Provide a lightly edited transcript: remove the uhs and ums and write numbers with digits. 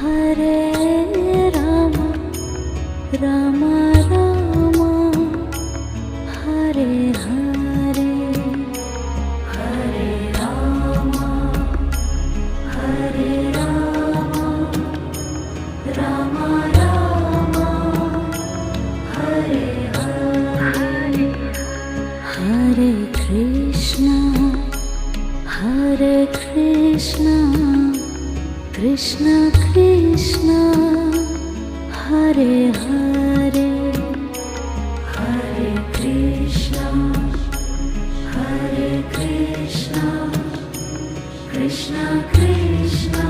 Hare Rama, Rama Rama, Hare Hare, Hare Rama, Hare Rama, Rama Rama, Hare Hare, Hare Krishna, Hare Krishna, Krishna Krishna, Hare Hare, Hare Krishna, Hare Krishna, Krishna Krishna,